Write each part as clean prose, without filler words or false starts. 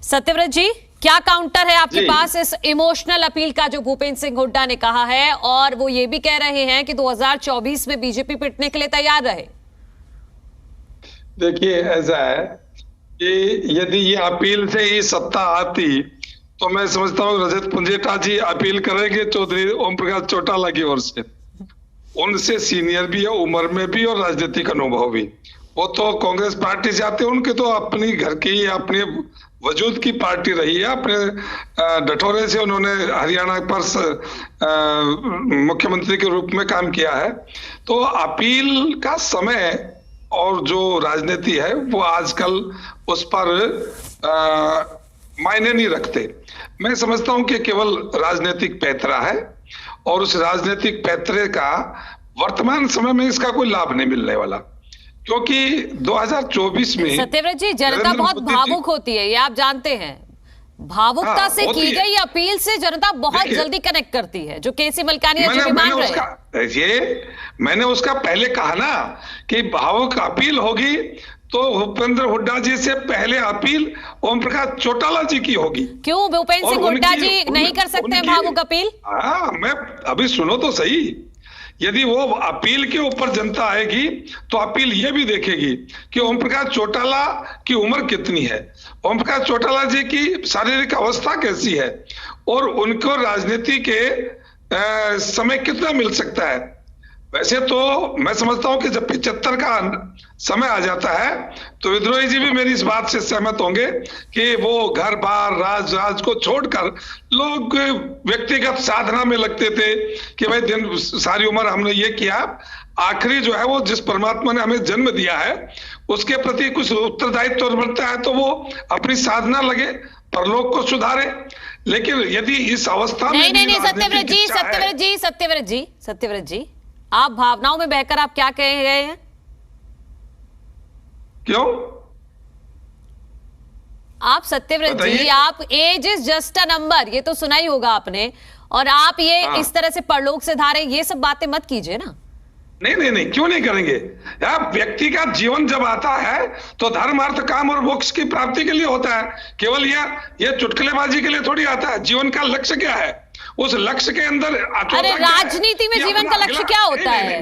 सत्यव्रत जी, क्या काउंटर है आपके पास इस इमोशनल अपील का जो भूपेंद्र सिंह हुड्डा ने कहा है, और वो ये भी कह रहे हैं कि 2024 में बीजेपी पिटने के लिए तैयार रहे? देखिए, ऐसा है कि यदि ये अपील से ही सत्ता आती तो मैं समझता हूँ रजत पुंजेटा जी अपील करेंगे चौधरी ओम प्रकाश चौटाला की ओर से। उनसे सीनियर भी है उम्र में भी और राजनीतिक अनुभव भी। वो तो कांग्रेस पार्टी से आते हैं, उनके तो अपनी घर की अपने वजूद की पार्टी रही है। अपने डठोरे से उन्होंने हरियाणा पर मुख्यमंत्री के रूप में काम किया है। तो अपील का समय और जो राजनीति है वो आजकल उस पर मायने नहीं रखते। मैं समझता हूं कि केवल राजनीतिक पैतरा है और उस राजनीतिक पैतरे का वर्तमान समय में इसका कोई लाभ नहीं मिलने वाला, क्योंकि 2024 में सत्यव्रत जी, जनता बहुत भावुक होती है, ये आप जानते हैं। भावुकता से की गई अपील से जनता बहुत जल्दी कनेक्ट करती है, जो केसी मलकानी जी भी मान रहे हैं। मैंने उसका पहले कहा ना कि भावुक अपील होगी तो भूपेंद्र हुड्डा जी से पहले अपील ओम प्रकाश चौटाला जी की होगी। क्यों भूपेंद्र सिंह हुड्डा जी नहीं कर सकते हैं भावुक अपील? हाँ, मैं अभी सुनो तो सही। यदि वो अपील के ऊपर जनता आएगी तो अपील ये भी देखेगी कि ओम प्रकाश चौटाला की उम्र कितनी है, ओम प्रकाश चौटाला जी की शारीरिक अवस्था कैसी है और उनको राजनीति के समय कितना मिल सकता है। वैसे तो मैं समझता हूं कि जब 75 का समय आ जाता है तो विद्रोही जी भी मेरी इस बात से सहमत होंगे कि वो घर बार राज को छोड़कर लोग व्यक्तिगत साधना में लगते थे कि भाई दिन सारी उम्र हमने ये किया, आखिरी जो है वो जिस परमात्मा ने हमें जन्म दिया है उसके प्रति कुछ उत्तरदायित्व बनता है तो वो अपनी साधना लगे, परलोक को सुधारे। लेकिन यदि इस अवस्था में नहीं सत्यव्रत जी, आप भावनाओं में बहकर आप क्या कह गए हैं? क्यों? आप सत्यव्रत जी, आप age is just a number, ये तो सुना ही होगा आपने, और आप ये इस तरह से परलोक से धारे ये सब बातें मत कीजिए ना। नहीं, क्यों नहीं करेंगे यार। व्यक्ति का जीवन जब आता है तो धर्म अर्थ काम और मोक्ष की प्राप्ति के लिए होता है, केवल ये चुटकुलेबाजी के लिए थोड़ी आता है। जीवन का लक्ष्य क्या है, उस लक्ष्य के अंदर अरे राजनीति में जीवन का लक्ष्य क्या होता है?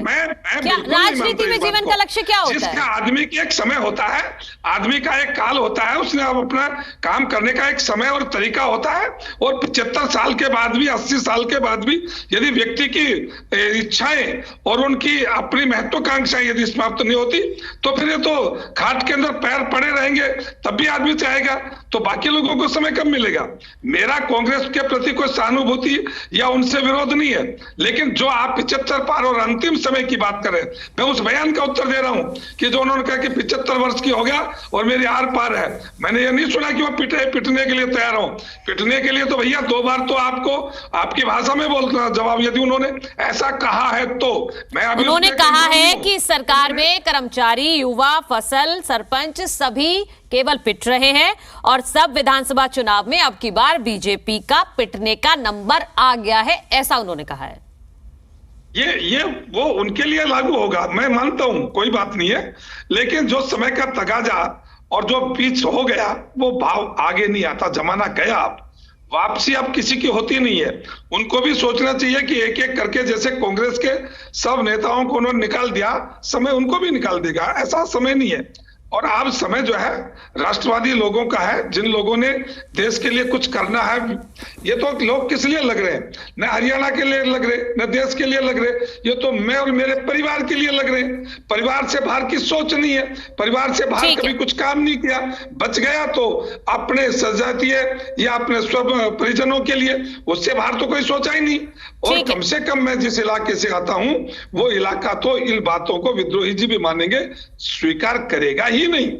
राजनीति में जीवन का लक्ष्य क्या होता है? जिसका आदमी की एक समय होता है, आदमी का एक काल होता है, उसने अब अपना काम करने का एक समय और तरीका होता है। और 75 साल के बाद भी 80 साल के बाद भी यदि व्यक्ति की इच्छाएं और उनकी अपनी महत्वाकांक्षाएं यदि समाप्त नहीं होती तो फिर ये तो खाट के अंदर पैर पड़े रहेंगे, तब भी आदमी चाहेगा तो बाकी लोगों को समय कब मिलेगा। मेरा कांग्रेस के प्रति कोई सहानुभूति या उनसे विरोध नहीं है, लेकिन जो आप 75 पार और अंतिम समय की बात करें, मैं उस बयान का उत्तर दे रहा हूं कि जो उन्होंने कहा कि 75 वर्ष की हो गया और मेरी आर पार है। मैंने ये नहीं सुना कि वो पिटने के लिए तैयार हो। पिटने के लिए तो भैया 2 बार तो आपको आपकी भाषा में बोलना जवाब, यदि उन्होंने ऐसा कहा है तो मैं अभी उन्होंने कहा है कि सरकार में कर्मचारी, युवा, फसल, सरपंच सभी केवल पिट रहे हैं और सब विधानसभा चुनाव में अब की बार बीजेपी का पिटने का नंबर आ गया है, ऐसा उन्होंने कहा है। ये वो उनके लिए लागू होगा, मैं मानता हूं, कोई बात नहीं है। लेकिन जो समय का तगाजा और जो पीछ हो गया वो भाव आगे नहीं आता, जमाना गया, अब वापसी अब किसी की होती नहीं है। उनको भी सोचना चाहिए कि एक एक करके जैसे कांग्रेस के सब नेताओं को उन्होंने निकाल दिया, समय उनको भी निकाल देगा। ऐसा समय नहीं है। और अब समय जो है राष्ट्रवादी लोगों का है, जिन लोगों ने देश के लिए कुछ करना है। ये तो लोग किस लिए लग रहे हैं, न हरियाणा के लिए लग रहे, न देश के लिए लग रहे, ये तो मैं और मेरे परिवार के लिए लग रहे हैं। परिवार से बाहर की सोच नहीं है, परिवार से बाहर कभी कुछ काम नहीं किया, बच गया तो अपने सजातीय या अपने स्व परिजनों के लिए, उससे बाहर तो कोई सोचा ही नहीं। और कम से कम मैं जिस इलाके से आता हूं वो इलाका तो इन बातों को विद्रोही जी भी मानेंगे, स्वीकार करेगा ही नहीं।